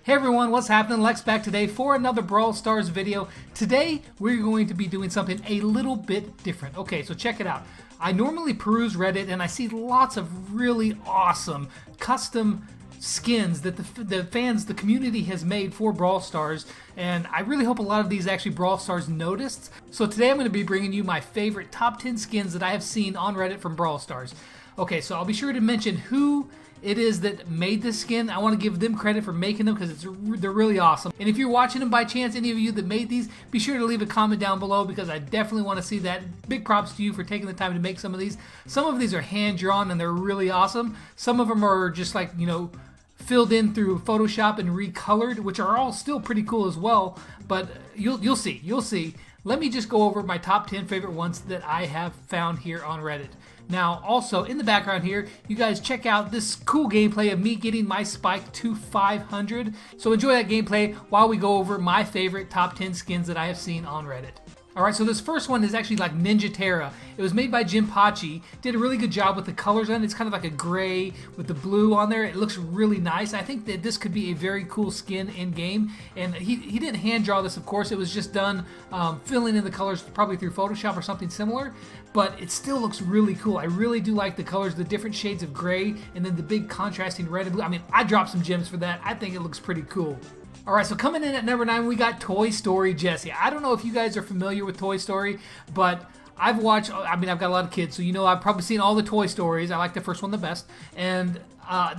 Hey everyone, what's happening? Lex back today for another Brawl Stars video. Today we're going to be doing something a little bit different. Okay, so check it out. I normally peruse Reddit and I see lots of really awesome custom skins that the fans, the community has made for Brawl Stars, and I really hope a lot of these actually Brawl Stars noticed. So today I'm going to be bringing you my favorite top 10 skins that I have seen on Reddit from Brawl Stars. Okay, so I'll be sure to mention who it is that made this skin. I want to give them credit for making them because they're really awesome. And if you're watching them by chance, any of you that made these, be sure to leave a comment down below because I definitely want to see that. Big props to you for taking the time to make some of these. Some of these are hand drawn and they're really awesome. Some of them are just like, you know, filled in through Photoshop and recolored, which are all still pretty cool as well. But you'll see. Let me just go over my top 10 favorite ones that I have found here on Reddit. Now, also, in the background here, you guys check out this cool gameplay of me getting my Spike to 500. So enjoy that gameplay while we go over my favorite top 10 skins that I have seen on Reddit. Alright, so this first one is actually like Ninja Terra. It was made by Jimpachi. Did a really good job with the colors on it. It's kind of like a gray with the blue on there. It looks really nice. I think that this could be a very cool skin in game. And he didn't hand draw this, of course. It was just done filling in the colors probably through Photoshop or something similar. But it still looks really cool. I really do like the colors, the different shades of gray, and then the big contrasting red and blue. I mean, I dropped some gems for that. I think it looks pretty cool. Alright, so coming in at number 9, we got Toy Story Jessie. I don't know if you guys are familiar with Toy Story, but I've watched, I've got a lot of kids, so you know I've probably seen all the Toy Stories. I like the first one the best. And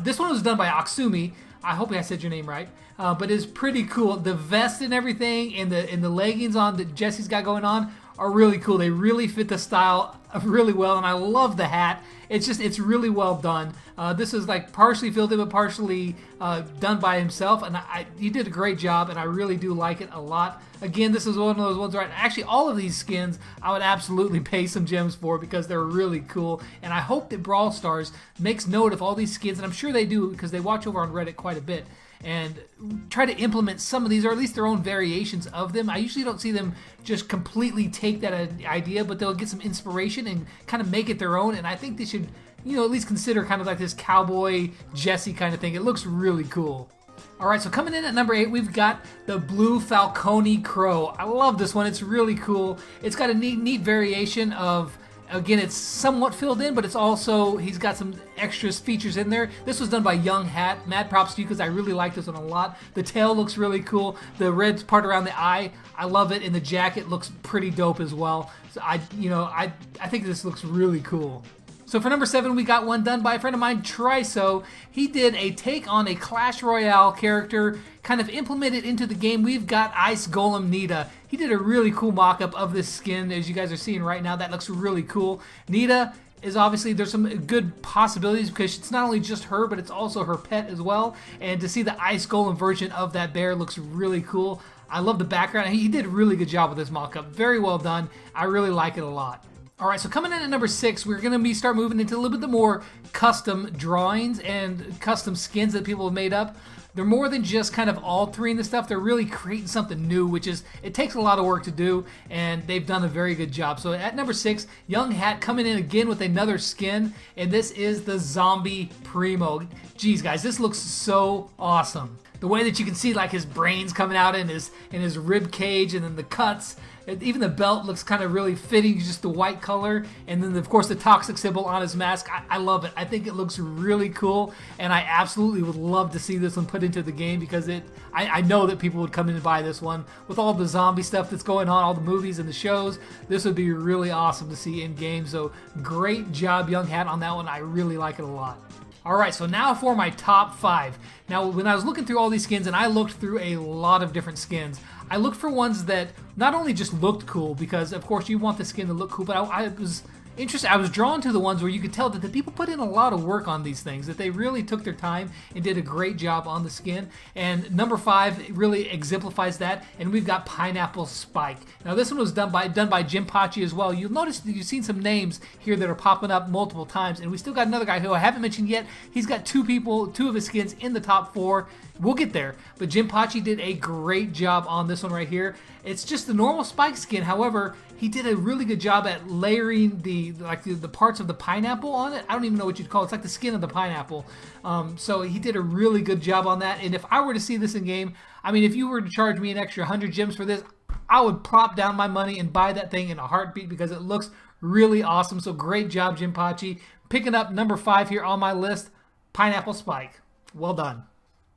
this one was done by Aksumi. I hope I said your name right. But it's pretty cool. The vest and everything and the leggings on that Jessie's got going on are really cool. They really fit the style really well, and I love the hat. It's really well done. This is like partially filled in, but partially done by himself, and he did a great job, and I really do like it a lot. Again, this is one of those ones where actually all of these skins I would absolutely pay some gems for because they're really cool, and I hope that Brawl Stars makes note of all these skins, and I'm sure they do because they watch over on Reddit quite a bit, and try to implement some of these, or at least their own variations of them. I usually don't see them just completely take that idea, but they'll get some inspiration and kind of make it their own, and I think they should, you know, at least consider kind of like this cowboy Jessie kind of thing. It looks really cool. Alright, so coming in at number 8, we've got the Blue Falcone Crow. I love this one. It's really cool. It's got a neat variation of, again, it's somewhat filled in, but it's also, he's got some extra features in there. This was done by Young Hat. Mad props to you because I really like this one a lot. The tail looks really cool. The red part around the eye, I love it. And the jacket looks pretty dope as well. So I think this looks really cool. So for number 7, we got one done by a friend of mine, Triso. He did a take on a Clash Royale character, kind of implemented into the game. We've got Ice Golem Nita. He did a really cool mock-up of this skin, as you guys are seeing right now. That looks really cool. Nita is obviously, there's some good possibilities because it's not only just her, but it's also her pet as well. And to see the Ice Golem version of that bear looks really cool. I love the background. He did a really good job with this mock-up. Very well done. I really like it a lot. Alright, so coming in at number 6, we're going to start moving into a little bit more custom drawings and custom skins that people have made up. They're more than just kind of altering the stuff. They're really creating something new, which is, it takes a lot of work to do, and they've done a very good job. So at number 6, Young Hat coming in again with another skin, and this is the Zombie Primo. Jeez, guys, this looks so awesome. The way that you can see like his brains coming out in his rib cage, and then the cuts. Even the belt looks kind of really fitting, just the white color, and then of course the toxic symbol on his mask. I love it. I think it looks really cool, and I absolutely would love to see this one put into the game because I know that people would come in and buy this one. With all the zombie stuff that's going on, all the movies and the shows, this would be really awesome to see in game. So great job, Young Hat, on that one. I really like it a lot. Alright, so now for my top 5. Now, when I was looking through all these skins, and I looked through a lot of different skins, I looked for ones that not only just looked cool, because of course you want the skin to look cool, but I was interested. I was drawn to the ones where you could tell that the people put in a lot of work on these things, that they really took their time and did a great job on the skin. And number 5 really exemplifies that, and we've got Pineapple Spike. Now this one was done by Jimpachi as well. You'll notice that you've seen some names here that are popping up multiple times, and we still got another guy who I haven't mentioned yet. He's got two of his skins in the top 4. We'll get there, but Jimpachi did a great job on this one right here. It's just the normal Spike skin. However, he did a really good job at layering the parts of the pineapple on it. I don't even know what you'd call it. It's like the skin of the pineapple. So he did a really good job on that. And if I were to see this in game, I mean, if you were to charge me an extra 100 gems for this, I would plop down my money and buy that thing in a heartbeat because it looks really awesome. So great job, Jimpachi. Picking up number 5 here on my list, Pineapple Spike. Well done.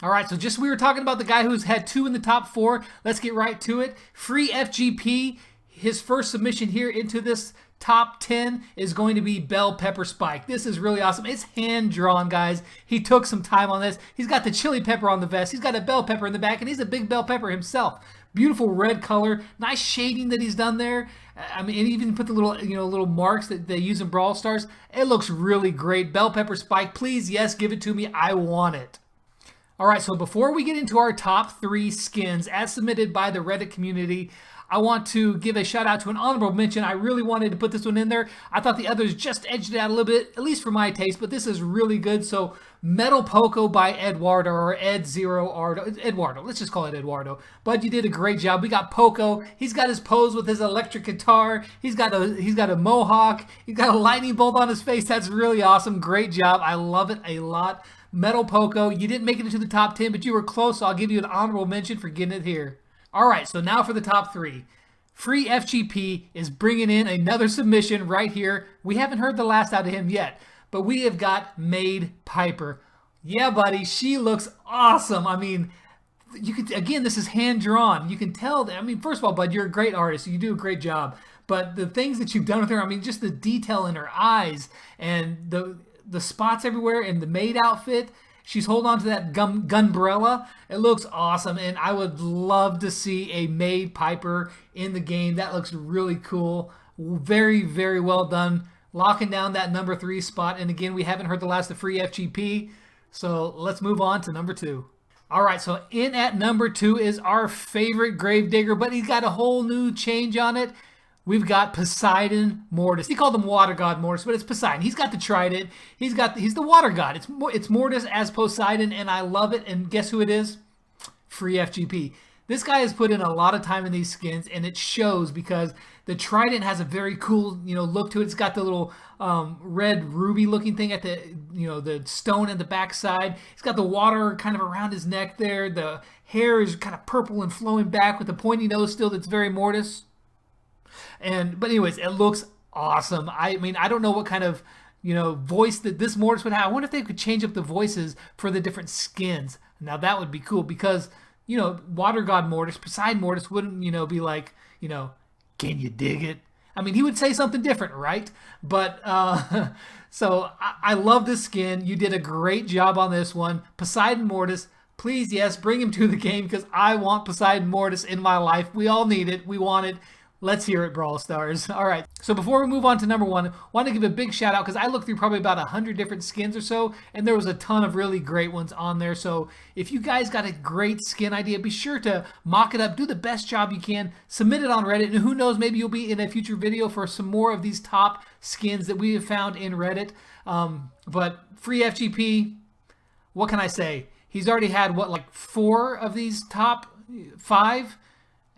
All right, so just we were talking about the guy who's had 2 in the top 4. Let's get right to it. FreeFGP, his first submission here into this top 10 is going to be Bell Pepper Spike. This is really awesome. It's hand-drawn, guys. He took some time on this. He's got the chili pepper on the vest. He's got a bell pepper in the back, and he's a big bell pepper himself. Beautiful red color. Nice shading that he's done there. I mean, and even put the little, little marks that they use in Brawl Stars. It looks really great. Bell Pepper Spike, please, yes, give it to me. I want it. All right, so before we get into our top 3 skins as submitted by the Reddit community, I want to give a shout out to an honorable mention. I really wanted to put this one in there. I thought the others just edged it out a little bit, at least for my taste, but this is really good. So Metal Poco by Eduardo, or Eduardo. Let's just call it Eduardo. Bud, you did a great job. We got Poco. He's got his pose with his electric guitar. He's got a mohawk. He's got a lightning bolt on his face. That's really awesome. Great job. I love it a lot. Metal Poco, you didn't make it into the top 10, but you were close, so I'll give you an honorable mention for getting it here. All right, so now for the top 3. FreeFGP is bringing in another submission right here. We haven't heard the last out of him yet, but we have got Maid Piper. Yeah, buddy, she looks awesome. I mean, you can, again, this is hand-drawn. You can tell that, I mean, first of all, Bud, you're a great artist. So you do a great job. But the things that you've done with her, I mean, just the detail in her eyes and the spots everywhere and the maid outfit. She's holding on to that gunbrella. It looks awesome, and I would love to see a Maid Piper in the game. That looks really cool. Very, very well done. Locking down that number 3 spot. And again, we haven't heard the last of FreeFGP, so let's move on to number 2. All right, so in at number 2 is our favorite Gravedigger, but he's got a whole new change on it. We've got Poseidon Mortis. He called him Water God Mortis, but it's Poseidon. He's got the trident. He's the Water God. It's Mortis as Poseidon, and I love it. And guess who it is? FreeFGP. This guy has put in a lot of time in these skins, and it shows because the trident has a very cool, look to it. It's got the little red ruby-looking thing at the, the stone at the backside. It's got the water kind of around his neck there. The hair is kind of purple and flowing back with the pointy nose still. That's very Mortis. But anyways, it looks awesome. I mean, I don't know what kind of, voice that this Mortis would have. I wonder if they could change up the voices for the different skins. Now that would be cool because, Water God Mortis, Poseidon Mortis wouldn't, be like, can you dig it? I mean, he would say something different, right? But, so I love this skin. You did a great job on this one. Poseidon Mortis, please, yes, bring him to the game because I want Poseidon Mortis in my life. We all need it. We want it. Let's hear it, Brawl Stars. All right, so before we move on to number 1, I want to give a big shout out because I looked through probably about 100 different skins or so, and there was a ton of really great ones on there. So if you guys got a great skin idea, be sure to mock it up, do the best job you can, submit it on Reddit, and who knows, maybe you'll be in a future video for some more of these top skins that we have found in Reddit. But FreeFGP, what can I say? He's already had, like 4 of these top 5,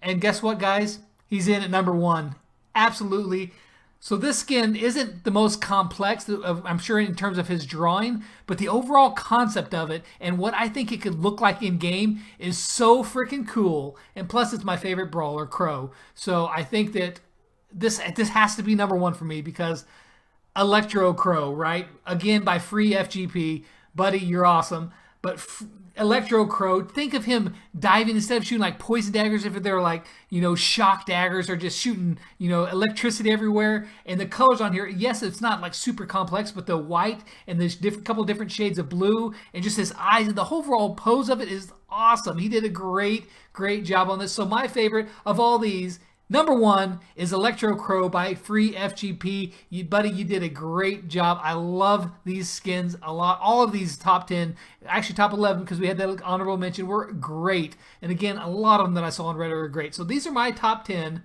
and guess what, guys? He's in at number 1. Absolutely. So this skin isn't the most complex, I'm sure, in terms of his drawing, but the overall concept of it and what I think it could look like in game is so freaking cool. And plus, it's my favorite brawler, Crow. So I think that this has to be number 1 for me because Electro Crow, right? Again, by FreeFGP. Buddy, you're awesome. But Electro Crow, think of him diving instead of shooting like poison daggers, if they're like, shock daggers or just shooting, electricity everywhere. And the colors on here, yes, it's not like super complex, but the white and there's couple different shades of blue and just his eyes and the overall pose of it is awesome. He did a great job on this. So my favorite of all these, number 1 is Electro Crow by FreeFGP. Buddy, you did a great job. I love these skins a lot. All of these top 10, actually top 11 because we had that honorable mention, were great. And again, a lot of them that I saw on Reddit are great. So these are my top 10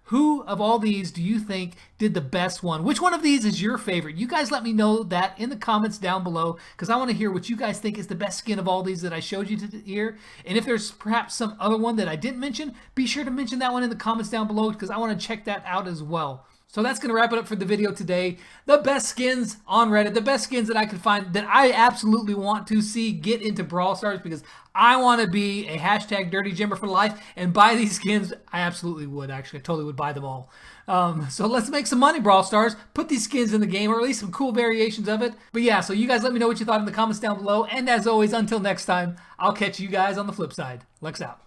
Who of all these do you think did the best one? Which one of these is your favorite? You guys let me know that in the comments down below, because I want to hear what you guys think is the best skin of all these that I showed you here. And if there's perhaps some other one that I didn't mention, be sure to mention that one in the comments down below, because I want to check that out as well. So that's going to wrap it up for the video today. The best skins on Reddit, the best skins that I could find that I absolutely want to see get into Brawl Stars, because I want to be a hashtag Dirty Gymmer for life and buy these skins. I absolutely would, actually. I totally would buy them all. So let's make some money, Brawl Stars. Put these skins in the game, or at least some cool variations of it. But yeah, so you guys let me know what you thought in the comments down below. And as always, until next time, I'll catch you guys on the flip side. Lex out.